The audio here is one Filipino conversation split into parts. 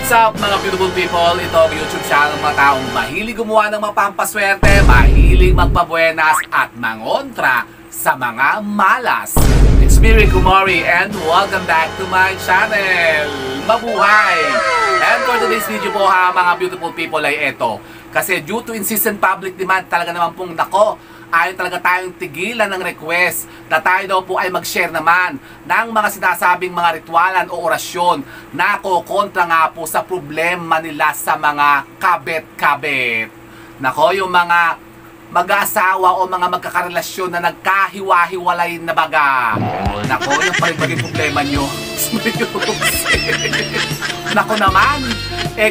What's up mga beautiful people? Ito ang YouTube channel ng mga taong mahilig gumawa ng mapampaswerte, mahilig magpabuenas at mangontra sa mga malas. It's me, Rico Mori, and welcome back to my channel. Mabuhay! And for today's video po ha mga beautiful people ay ito. Kasi due to insistent public demand talaga naman pong nako, ayaw talaga tayong tigilan ng request na tayo daw po ay mag-share naman ng mga sinasabing mga ritualan o orasyon na kokontra nga po sa problema nila sa mga kabet-kabet. Nako, yung mga mag-aasawa o mga magkakarelasyon na nagkahiwa-hiwalay na baga. Nako, yung pa rin maging problema nyo. Nako naman,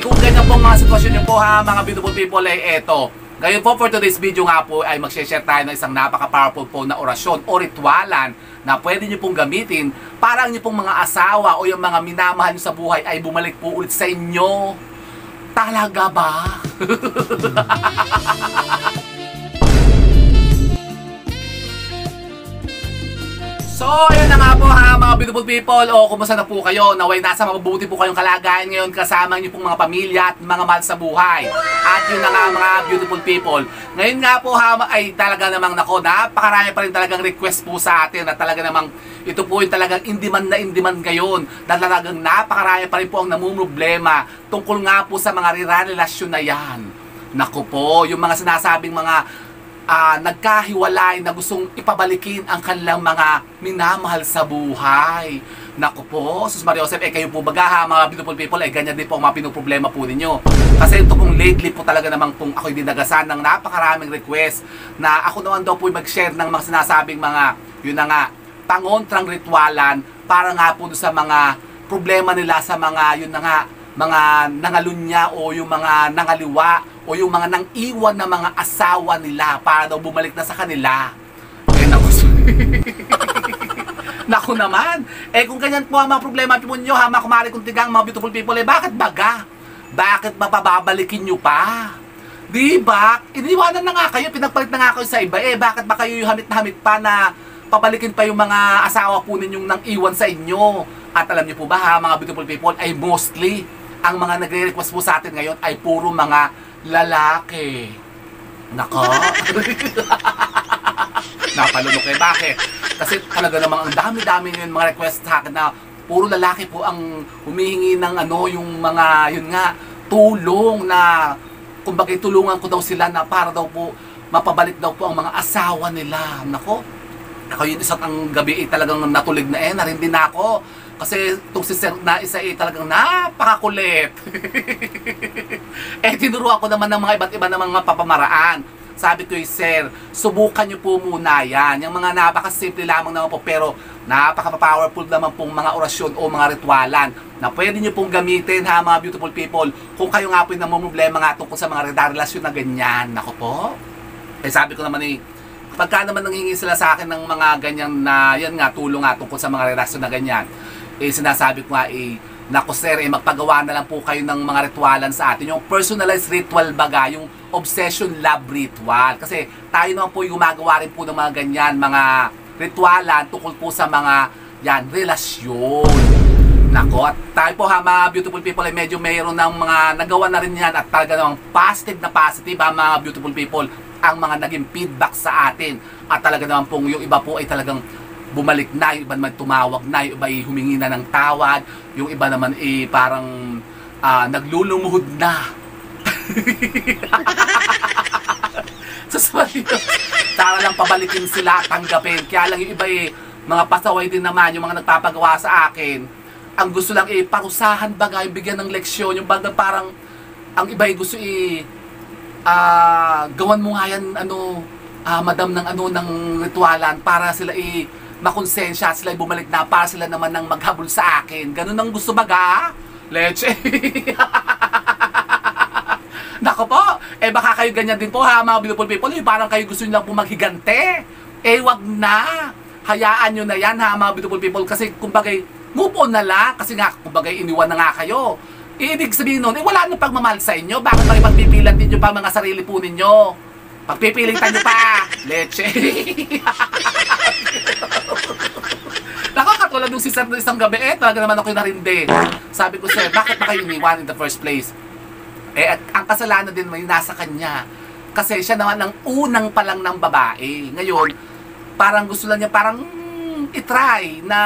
kung ganyan po mga sitwasyon nyo po ha mga beautiful people ay eto. Ngayon po for today's video nga po ay mag-share tayo ng isang napaka-powerful po na orasyon o ritualan na pwede nyo pong gamitin para ang nyo pong mga asawa o yung mga minamahal nyo sa buhay ay bumalik po ulit sa inyo. Talaga ba? So, ayun na nga po ha mga beautiful people. O, kumusta na po kayo? Naway nasa mabubuti po kayong kalagayan ngayon kasama niyo pong mga pamilya at mga mahal sa buhay. At yun na nga mga beautiful people. Ngayon nga po ha ay talaga namang nako, napakarami pa rin talagang request po sa atin na talaga namang ito po yung talagang in-demand na in-demand ngayon. Na talagang napakarami pa rin po ang namumroblema tungkol nga po sa mga relasyon na yan. Nako po, yung mga sinasabing mga nagkahiwalay na gustong ipabalikin ang kanilang mga minamahal sa buhay. Naku po, Sus Maria Joseph, kayo po baga ha, mga beautiful people, ganyan din po ang mga pinoproblema po ninyo. Kasi ito pong lately po talaga namang kung ako'y dinagasan ng napakaraming request na ako naman daw po mag-share ng mga sinasabing mga, yun na nga, pangontrang ritualan para nga po sa mga problema nila sa mga, yun na nga, mga nangalunya o yung mga nangaliwa o yung mga nang-iwan na mga asawa nila para daw bumalik na sa kanila. Naku, naku naman. Kung ganyan po ang mga problema po nyo, ha, mga kumari kong tigang, mga beautiful people, bakit baga? Bakit mapababalikin nyo pa? Diba? Iniwanan na nga kayo, pinagpalit na nga kayo sa iba. Bakit ba kayo yung hamit na hamit pa na pabalikin pa yung mga asawa po ninyong nang-iwan sa inyo? At alam niyo po ba ha, mga beautiful people, ay mostly ang mga nagre-request po sa atin ngayon ay puro mga lalaki. Nako. Napalunok bakit? Kasi talaga namang ang dami-dami ngayon mga request sa akin na puro lalaki po ang humihingi ng ano, yung mga, yun nga, tulong na, kumbaga tulungan ko daw sila na para daw po, mapabalik daw po ang mga asawa nila. Nako. Ako yun isang gabi talagang natulig na narindi na ako. Kasi itong si Sir na isa talagang napakakulit. Tinuruan ko naman ng mga iba't iba ng mga papamaraan. Sabi ko Sir, subukan nyo po muna yan. Yung mga napakasimple lamang naman po pero napaka-powerful naman pong mga orasyon o mga ritualan na pwede nyo pong gamitin ha mga beautiful people. Kung kayo nga po yung namumroblema nga tungkol sa mga relasyon na ganyan. Nako po. Sabi ko naman pagka naman nanghingi sila sa akin ng mga ganyan na yan nga tulong nga tungkol sa mga relasyon na ganyan. Sinasabi ko nga naku sir, magpagawa na lang po kayo ng mga ritualan sa atin. Yung personalized ritual baga, yung obsession love ritual. Kasi tayo naman po yung gumagawa rin po ng mga ganyan, mga ritualan tungkol po sa mga yan, relasyon. Nako, at tayo po ha mga beautiful people ay medyo mayroon ng mga nagawa na rin yan at talaga namang positive ha mga beautiful people ang mga naging feedback sa atin. At talaga naman pong yung iba po ay talagang bumalik na, yung iba naman tumawag na, yung iba ay humingi na ng tawad, yung iba naman parang naglulumuhod na. Para lang pabalikin sila, tanggapin. Kaya lang yung iba mga pasaway din naman, yung mga nagpapagawa sa akin, ang gusto lang parusahan baga, yung bigyan ng leksyon, yung baga parang ang iba gusto gawan mo nga yan, madam ng ng ritualan para sila makonsensya, sila bumalik na para sila naman nang maghabol sa akin. Ganun ang gusto baga? Leche. Nako po, baka kayo ganyan din po ha mga beautiful people. Parang kayo gusto nyo lang po maghigante. Wag na. Hayaan nyo na yan ha mga beautiful people. Kasi kumbaga, move on na lang. Kasi nga, kumbaga, iniwan na nga kayo. Ibig sabihin nun, wala nang pagmamahal sa inyo. Bakit makipagpipilan din nyo pa mga sarili po ninyo? Pagpipilitan nyo pa. Leche. Nako, nawala nung si Sir na isang gabi, talaga naman ako narindi. Sabi ko, Sir, bakit na kayo iniwan in the first place? Ang kasalanan din may nasa kanya. Kasi siya naman ang unang palang ng babae. Ngayon, parang gusto lang niya parang itry na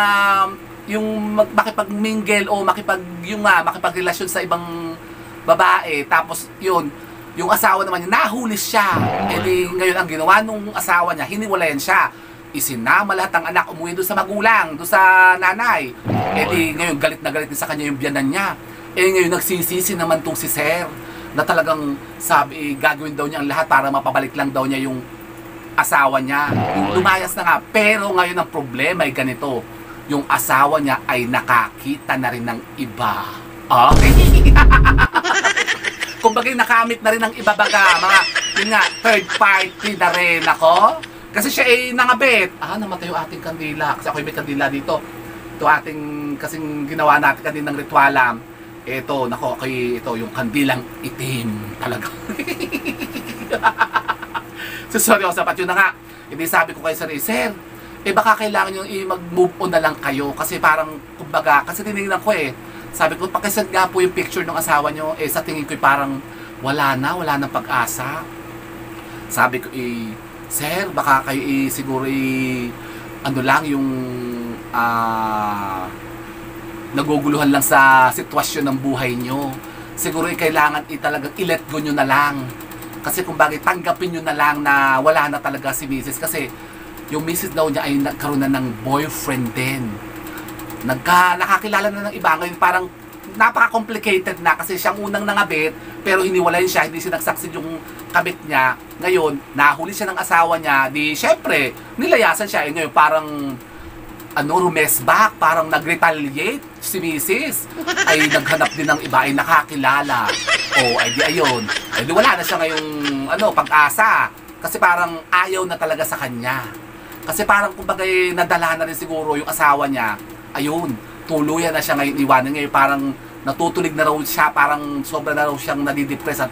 yung makipag-mingle o makipagrelasyon sa ibang babae. Tapos yun, yung asawa naman niya, nahuli siya. Ngayon ang ginawa nung asawa niya, hiniwalayan siya. Isinama lahat ng anak, umuwi doon sa magulang, doon sa nanay. Ngayon galit na galit din sa kanya yung biyanan niya. Ngayon nagsisisi naman tong si Sir na talagang sabi, gagawin daw niya ang lahat para mapabalik lang daw niya yung asawa niya. Yung lumayas na nga. Pero ngayon ang problema ay ganito. Yung asawa niya ay nakakita na rin ng iba. Okay? Kumbaga nakamit na rin ng iba baga. Mga, yun nga, third party na rin ako. Kasi siya ay nangabit. Namatay yung ating kandila. Kasi ako may kandila dito. Ito ating, kasing ginawa natin kaninang ritualam. Ito, nako, ito, yung kandilang itim talaga. So, sorry, sapat yun na nga. Hindi sabi ko kay Sir, baka kailangan nyo mag-move on na lang kayo. Kasi parang, kumbaga, kasi tinignan ko sabi ko, pakisend nga po yung picture ng asawa nyo. Sa tingin ko parang, wala na pag-asa. Sabi ko, Sir, baka kayo siguro ano lang, yung, naguguluhan lang sa sitwasyon ng buhay nyo. Siguro kailangan talagang i-let go nyo na lang. Kasi kung bakit tanggapin nyo na lang na wala na talaga si Mrs. Kasi yung Mrs. daw niya ay nagkaroon na ng boyfriend din. Nakakilala na ng iba. Ngayon parang napaka-complicated na kasi siyang unang nangabit pero hiniwalayin siya, hindi siya nagsaksid yung kabit niya. Ngayon, nahuli siya ng asawa niya. Di syempre, nilayasan siya. Ngayon parang rumesback, parang nag-retaliate si Mrs. Ay naghanap din ng iba, ay nakakilala. Ay di ayun. Ay di wala na siya ngayong pag-asa. Kasi parang ayaw na talaga sa kanya. Kasi parang kumbaga nadala na rin siguro yung asawa niya. Ayun, tuluyan na siya ngayon iwanan. Ngayon parang natutulig na raw siya, parang sobra na raw siyang nadidepress at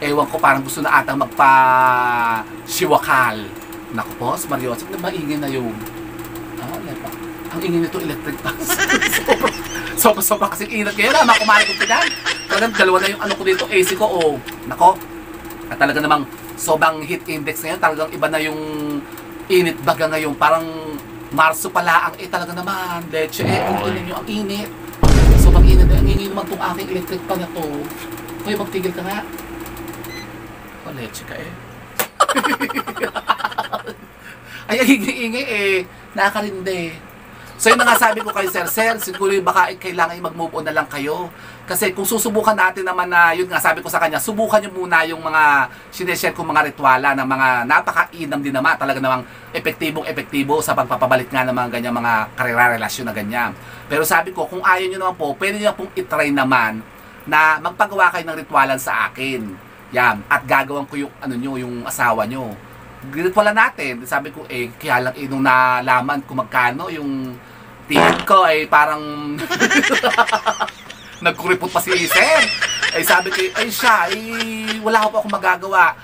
ewan ko, parang gusto na atang magpa-siwakal. Naku po, Mariosip, na maingin na yung ang ingin nito electric fans. Sobra kasi inat ngayon. Kumari ko pinag. Talagang dalawa na yung ko dito, AC ko. Nako. At talaga namang sobrang heat index ngayon. Talagang iba na yung init baga ngayon. Parang Marso pala ang talaga naman. Leche, kung ninyo ang init. Sobrang init. Ang ingin naman itong aking electric fan na to. Hoy, magtigil ka nga. Leche ka Ay, ingay nakakarindi. So yun na nga sabi ko kay Sir, siguro baka kailangan mag-move on na lang kayo. Kasi kung susubukan natin naman na, yun nga sabi ko sa kanya, subukan nyo muna yung mga sineshare kong mga rituala na mga napaka-inam din naman, talaga namang epektibong-epektibo sa pagpapabalik nga ng mga ganyang mga karera-relasyon na ganyan. Pero sabi ko, kung ayaw nyo naman po, pwede nyo pong itry naman na magpagawa kayo ng ritualan sa akin. Yan, at gagawan ko yung, yung asawa nyo. Ritualan natin, sabi ko, kaya lang nung nalaman kung magkano yung ticket ko, parang nagkuripot pa si Sir. Sabi ko, wala ko akong magagawa.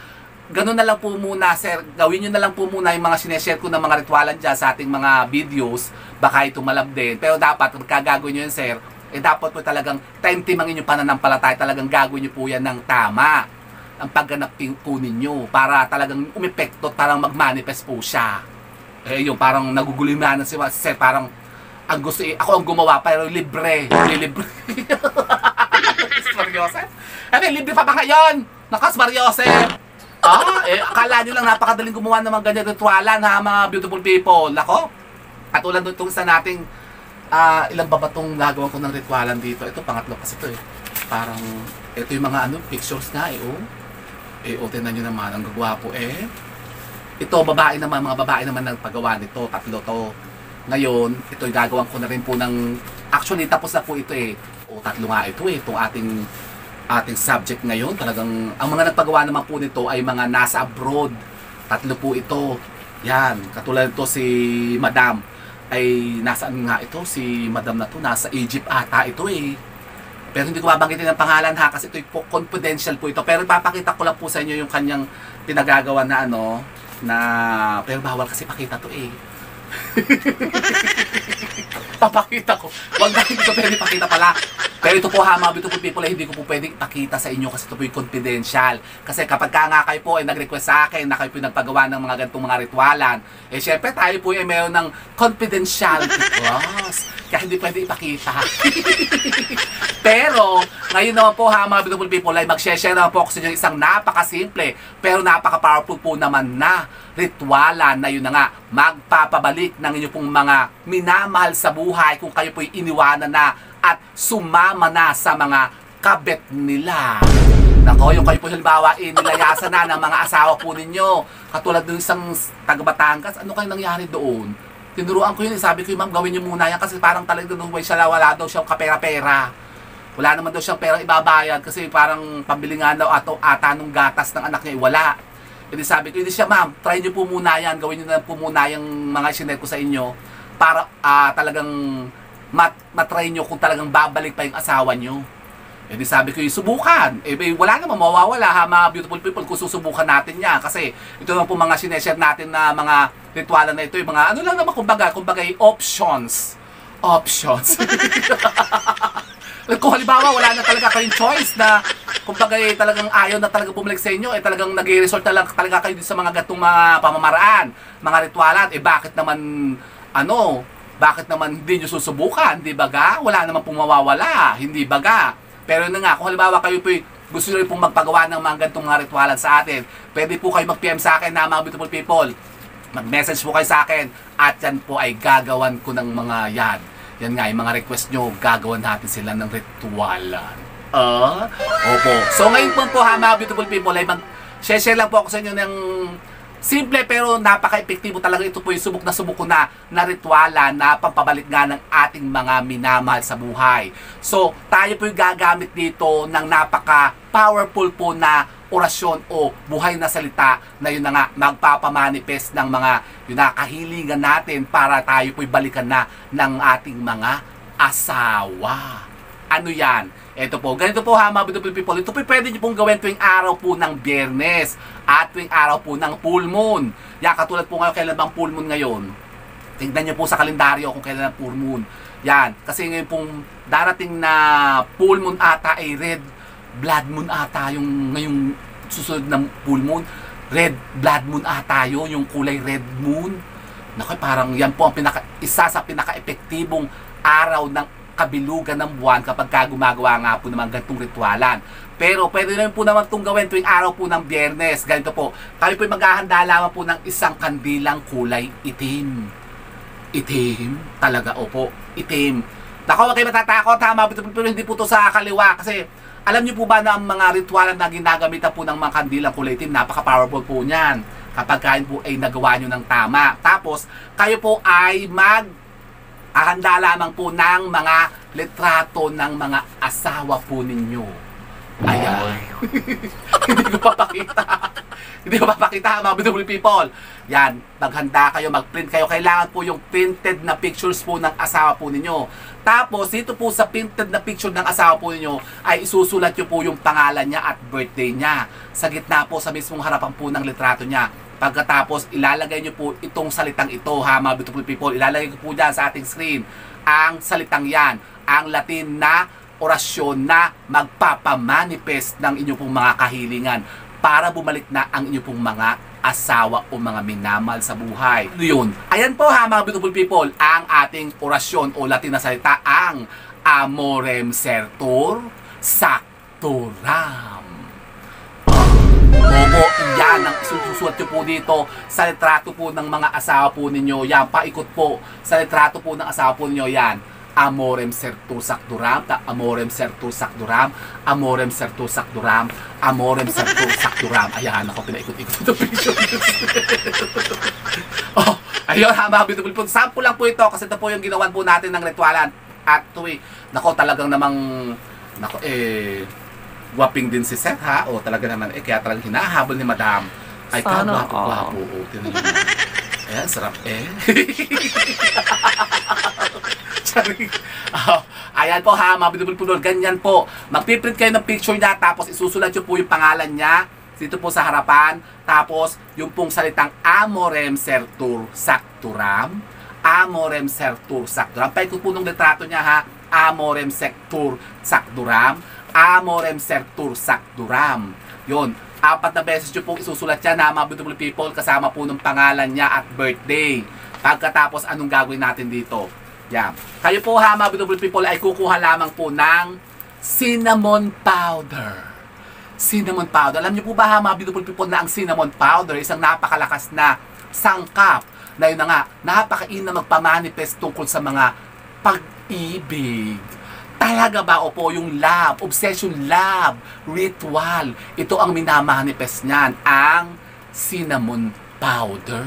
Ganun na lang po muna, Sir. Gawin nyo na lang po muna yung mga sineshare ko ng mga ritualan dyan sa ating mga videos. Baka ito malab din. Pero dapat, magkagagawin nyo yun, Sir, dapat po talagang time-timangin yung pananampalataya. Talagang gagawin nyo po yan ng tama. Ang pagganap po ninyo para talagang umepekto, parang mag-manifest po siya. Yung parang naguguliman na si Sir, parang ang gusto ako ang gumawa pero libre. Libre. Mariosep? Libre pa ba ngayon? Nakas Mariosep. Akala nyo lang napakadaling gumawa ng mga ganyan ritualan mga beautiful people. Nako. At ulan doon itong isa nating ilang ba itong gagawin ko ng ritualan dito. Ito pangatlo kasi ito Parang ito yung mga pictures na tinan nyo naman, ang gagwapo Ito, babae naman, mga babae naman nagpagawa nito, 3 to. Ngayon, ito gagawin ko na rin po ng, actually tapos na po ito 3 nga ito itong ating subject ngayon. Talagang, ang mga nagpagawa naman po nito ay mga nasa abroad. 3 po ito. Yan, katulad ito si Madam. Ay, nasaan nga ito? Si Madam na to, nasa Egypt ata ito Pero hindi ko babanggitin ang pangalan kasi ito confidential po ito. Pero ipapakita ko lang po sa inyo yung kanyang pinagagawa na pero bawal kasi pakita to Papakita ko. Wag na, hindi ko pwede pakita pala. Pero ito po ha, mga beautiful people, hindi ko po pwede ipakita sa inyo kasi ito po yung confidential. Kasi kapag ka nga kayo po ay nag-request sa akin na kayo po nagpagawa ng mga ganitong mga ritualan, eh syempre tayo po ay mayroon ng confidentiality clause. Kaya hindi pwede ipakita. Pero, ngayon naman po ha, mga beautiful people, ay mag-share naman po ako sa inyo isang napakasimple pero napaka-powerful po naman na ritualan na yun na nga, magpapabalik ng inyo pong mga minamahal sa buhay kung kayo po'y iniwanan na at sumama na sa mga kabet nila. Nako, yung kayo po halimbawa, nilayasan na ng mga asawa po ninyo. Katulad ng isang taga-Batangas, ano kayo nangyari doon? Tinuruan ko yun, sabi ko, ma'am, gawin niyo muna yan kasi parang talagang doon siya, wala daw siyang kapera-pera. Wala naman daw siyang perang ibabayad kasi parang pambili nga daw ata nung gatas ng anak niya, wala. Hindi sabi ko, hindi siya, ma'am, try niyo po muna yan, gawin niyo na po muna yung mga sinet ko sa inyo para talagang matry niyo kung talagang babalik pa yung asawa niyo. Hindi sabi ko, subukan. Wala naman mawawala ha, mga beautiful people, kung susubukan natin yan. Kasi ito lang po mga sineshare natin na mga ritualan na ito, yung mga ano lang naman, kumbaga options. Options. Kung halimbawa, wala na talaga kayong choice na kumbaga talagang ayaw na talaga bumalik sa inyo, talagang nag-resort na lang talaga kayo sa mga gatong mga pamamaraan, mga ritualan, bakit naman hindi nyo susubukan, di ba ga? Wala naman pong mawawala, hindi ba ga? Pero na nga, kung halimbawa kayo po gusto nyo pong magpagawa ng mga gantong mga ritualan sa atin, pwede po kayo mag-PM sa akin na mga beautiful people. Mag-message po kayo sa akin at yan po ay gagawan ko ng mga yan. Yan nga, yung mga request nyo, gagawan natin sila ng ritualan. Opo. So ngayon po ha, mga beautiful people, ay mag-share lang po ako sa inyo ng simple pero napaka-epektibo talaga. Ito po yung subok ko na ritualan na pampabalik nga ng ating mga minamahal sa buhay. So tayo po yung gagamit dito ng napaka-powerful po na orasyon o buhay na salita na yun na nga magpapamanifest ng mga yun na kahilingan natin para tayo po'y balikan na ng ating mga asawa. Ano yan? Ito po, ganito po ha mga beautiful people, ito po pwede nyo pong gawin tuwing araw po ng Biyernes at tuwing araw po ng full moon. Yan, katulad po ngayon, kailan bang full moon ngayon? Tingnan nyo po sa kalendaryo kung kailan ang full moon. Yan, kasi ngayon pong darating na full moon ata ay red blood moon ata yung ngayong susunod ng full moon. Red blood moon ata yun, yung kulay red moon. Naku, parang yan po ang isa sa pinaka-epektibong araw ng kabilugan ng buwan kapag gumagawa nga po naman ganitong ritualan. Pero pwede rin po naman itong gawin tuwing araw po ng Biyernes. Ganito po, tayo po maghahanda lamang po ng isang kandilang kulay itim. Itim? Talaga, opo, itim. Naku, wag kayo matatakot ha, pero hindi po ito sa kaliwa kasi alam niyo po ba na ang mga ritualan na ginagamitan po ng mga kandilang kulay itim, napaka-powerful po niyan kapag kayo po ay nagawa nyo ng tama. Tapos, kayo po ay handa lamang po ng mga litrato ng mga asawa po ninyo. Ayan. Hindi ko papakita. Hindi ko papakita mga beautiful people. Yan, maghanda kayo, mag-print kayo. Kailangan po yung printed na pictures po ng asawa po ninyo. Tapos, dito po sa printed na picture ng asawa po ninyo, ay isusulat nyo po yung pangalan niya at birthday niya. Sa gitna po, sa mismong harapan po ng litrato niya. Pagkatapos, ilalagay nyo po itong salitang ito, ha, mga beautiful people. Ilalagay ko po dyan sa ating screen. Ang salitang yan, ang Latin na orasyon na magpapamanifest ng inyong pong mga kahilingan para bumalik na ang inyong pong mga asawa o mga minamahal sa buhay. Ano yun? Ayan po ha mga beautiful people, ang ating orasyon o Latin na salita, ang Amorem Sertur Sactoram. Opo, yan ang isusulat nyo po dito sa litrato po ng mga asawa po ninyo. Yan, paikot po sa litrato po ng asawa po ninyo. Yan, Amorem Sertur Sactoram, Amorem Sertur Sactoram, Amorem Sertur Sactoram, Amorem Sertur Sactoram. Ayan, ako pinaikot-ikot ito picture. Oh, ayun ha, mga beautiful po. Sample lang po ito kasi ito po yung ginawan po natin ng ritualan. At tuwi, nako talagang namang, nako guwaping din si Seth ha, o talaga naman, kaya talagang hinahabol ni Madam. Ay, kagwapo-gwapo, tinan nyo. Ayan, sarap ayan po ha, mga beautiful po, ganyan po. Magpiprint kayo ng picture niya, tapos isusulat nyo po yung pangalan niya dito po sa harapan. Tapos, yung pong salitang Amorem Sertur Sactoram, Amorem Sectur Sacduram. Paikot po nung litrato niya ha, Amorem Sectur Sacduram, Amorem Sectur Sacduram. Yun, 4 na beses nyo pong isusulat yan ha, mga beautiful people, kasama po ng pangalan niya at birthday. Pagkatapos, anong gagawin natin dito? Yan. Kayo po ha, mga beautiful people, ay kukuha lamang po ng cinnamon powder. Cinnamon powder. Alam niyo po ba ha, mga beautiful people, na ang cinnamon powder isang napakalakas na sangkap na yun na nga, napakain na magpamanifest tungkol sa mga pag-ibig. Talaga ba? Opo, yung love, obsession, love, ritual. Ito ang minamanifest niyan, ang cinnamon powder.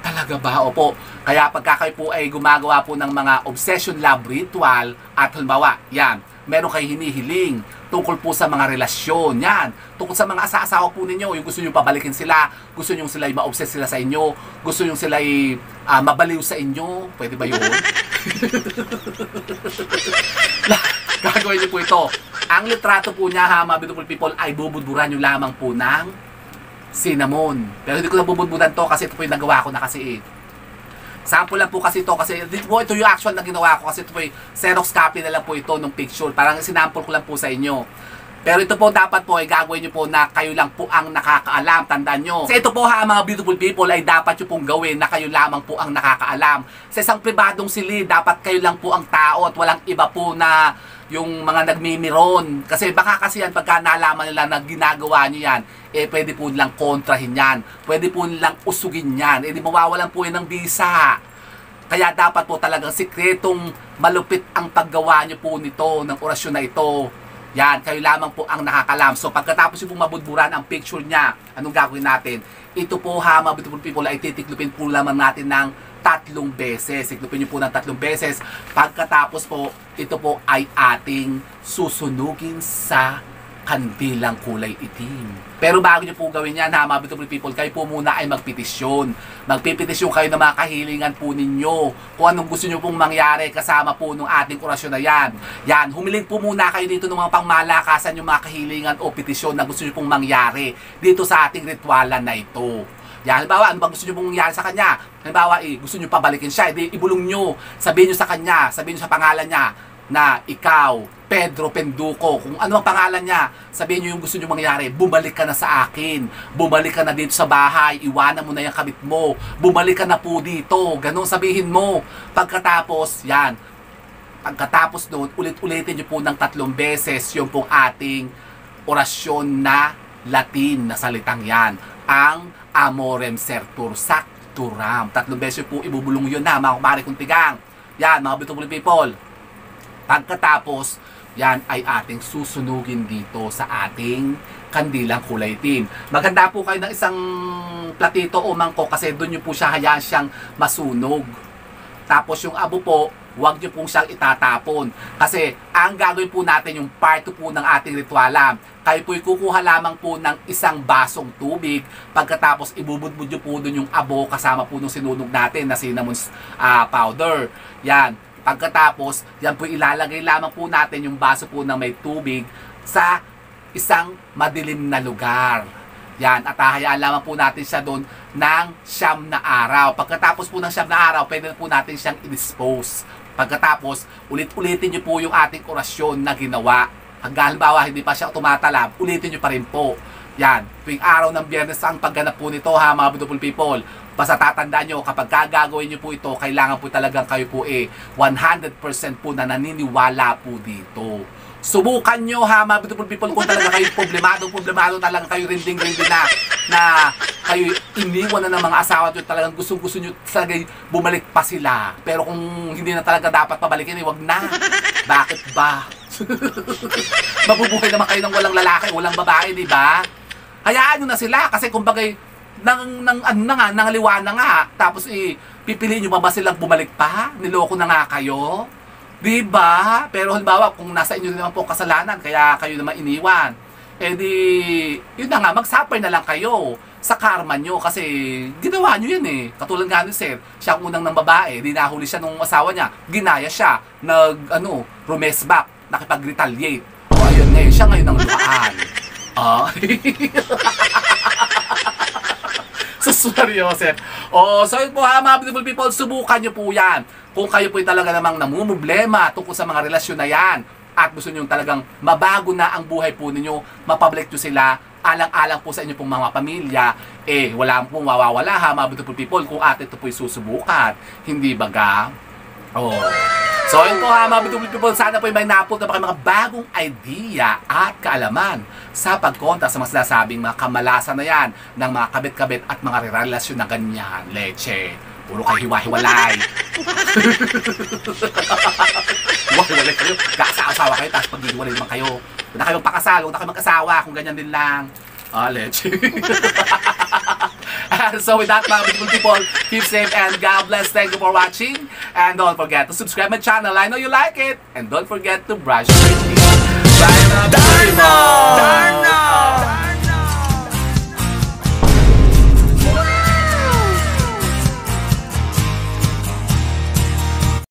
Talaga ba? Opo. Kaya pagka kayo po ay gumagawa po ng mga obsession, love, ritual, at halimbawa, yan, meron kayo hinihiling tungkol po sa mga relasyon, yan. Tungkol sa mga asa-asawa po ninyo, yung gusto nyo pabalikin sila, gusto nyo sila ma-obsess sila sa inyo, gusto nyo sila mabaliw sa inyo. Pwede ba yun? Gagawin nyo po ito. Ang litrato po niya ha, mga beautiful people, ay bubudburan nyo lamang po ng cinnamon. Pero hindi ko na bubudburan to kasi ito po yung nagawa ko na kasi sample lang po kasi ito, kasi ito yung actual na ginawa ko, kasi ito po yung Xerox copy na lang po ito ng picture. Parang sinample ko lang po sa inyo. Pero ito po dapat po ay gagawin nyo po na kayo lang po ang nakakaalam. Tandaan nyo. Kasi ito po ha, mga beautiful people, ay dapat nyo pong gawin na kayo lamang po ang nakakaalam. Sa isang pribadong silid, dapat kayo lang po ang tao at walang iba po na yung mga nagmimiron. Kasi baka kasi yan, pagka nalaman nila na ginagawa nyo yan, pwede po nilang kontrahin yan. Pwede po nilang usugin yan. Di mawawalan po yan ng bisa. Kaya dapat po talagang sikretong malupit ang paggawa nyo po nito, ng orasyon na ito. Yan, kayo lamang po ang nakakalam. So pagkatapos yung mabudburan ang picture niya, anong gagawin natin? Ito po ha, mga beautiful people, ay titiklupin po lamang natin ng 3 beses. Tiklupin nyo po ng 3 beses. Pagkatapos po, ito po ay ating susunugin sa kandilang kulay itim. Pero bago nyo po gawin yan ha, mga beautiful people, kayo po muna ay magpetisyon. Magpipetisyon kayo ng mga kahilingan po ninyo. Kung anong gusto nyo pong mangyari kasama po ng ating orasyon na yan. Yan, humiling po muna kayo dito ng mga pangmalakasan, yung mga kahilingan o petisyon na gusto nyo pong mangyari dito sa ating ritualan na ito. Yan, halimbawa, ano ba gusto nyo pong mangyari sa kanya? Halimbawa, gusto nyo pabalikin siya, ibulong nyo, sabihin nyo sa kanya, sabihin nyo sa pangalan niya, na ikaw, Pedro Penduko, kung ano ang pangalan niya, sabihin nyo yung gusto nyo mangyari, bumalik ka na sa akin, bumalik ka na dito sa bahay, iwanan mo na yung kabit mo, bumalik ka na po dito, ganun sabihin mo. Pagkatapos, yan, pagkatapos doon, ulit-ulitin nyo po ng 3 beses yung pong ating orasyon na Latin na salitang yan, ang Amorem Sectur Sacduram. 3 beses po ibubulong yun na, mga kumari kong tigang. Yan, mga beautiful people. Pagkatapos, yan ay ating susunugin dito sa ating kandilang kulay itim. Maganda po kayo ng isang platito o mangkok kasi doon nyo po siya hayaan siyang masunog. Tapos yung abo po, huwag nyo pong siyang itatapon. Kasi ang gagawin po natin yung part 2 po ng ating ritualam. Kayo po'y kukuha lamang po ng isang basong tubig. Pagkatapos ibubudbud nyo po doon yung abo kasama po nung sinunog natin na cinnamon powder. Yan. Pagkatapos, yan po ilalagay lamang po natin yung baso po na may tubig sa isang madilim na lugar. Yan, at hahayaan lamang po natin siya doon ng 9 na araw. Pagkatapos po ng 9 na araw, pwede po natin siyang i-dispose. Pagkatapos, ulit-ulitin nyo po yung ating orasyon na ginawa. Hanggang halimbawa, hindi pa siya tumatalab, ulitin nyo pa rin po. Yan, tuwing araw ng Biyernes ang pagganap po nito ha, mga beautiful people. Basta tatandaan nyo, kapag gagawin nyo po ito, kailangan po talagang kayo po 100% po na naniniwala po dito. Subukan nyo ha, mga beautiful people, kung talaga kayo problemado talaga kayo rinding na kayo iniwan na ng mga asawa nyo, talagang gusto nyo talaga bumalik pa sila. Pero kung hindi na talaga dapat pabalikin, wag na. Bakit ba? Mabubuhay naman kayo ng walang lalaki, walang babae, di ba? Hayaan nyo na sila kasi kumbagay nangaliwa na nga. Tapos pipiliin nyo ba silang bumalik pa? Niloko na nga kayo? Diba? Pero halimbawa, kung nasa inyo naman po kasalanan, kaya kayo naman iniwan, yun na nga, mag-suffer na lang kayo sa karma nyo kasi ginawa nyo yun Katulad nga ni Sir, siya ang unang ng babae, dinahuli siya nung asawa niya, ginaya siya, rumesback, nakipag-retaliate. O ayun ngayon, siya ngayon ang luhaan. So Jesus Mariosep. So yun po ha, mga beautiful people, subukan nyo po yan. Kung kayo po talaga namang namumblema tungkol sa mga relasyon na yan, at gusto nyo talagang mabago na ang buhay po ninyo, mapablik nyo sila, alang-alang po sa inyo pong mga pamilya, wala pong mawawala ha, mga beautiful people, kung atin ito po'y susubukan. Hindi baga? So yun po ha, mga beautiful people, sana po may napulot na pa kayo mga bagong idea at kaalaman sa pagkontra sa mga sinasabing mga kamalasan na yan ng mga kabit-kabit at mga relasyon na ganyan. Leche, puro kayo hiwa-hiwalay. Hiwa-hiwalay kayo, kaasawa kayo, tapos pag-hiwalay naman kayo. Huwag na kayong pakasal, huwag na kayong mag-asawa, kung ganyan din lang. Leche. So with that, mga beautiful people, keep safe and God bless. Thank you for watching. And don't forget to subscribe my channel. I know you like it. And don't forget to brush your teeth. Bye, mga beautiful people.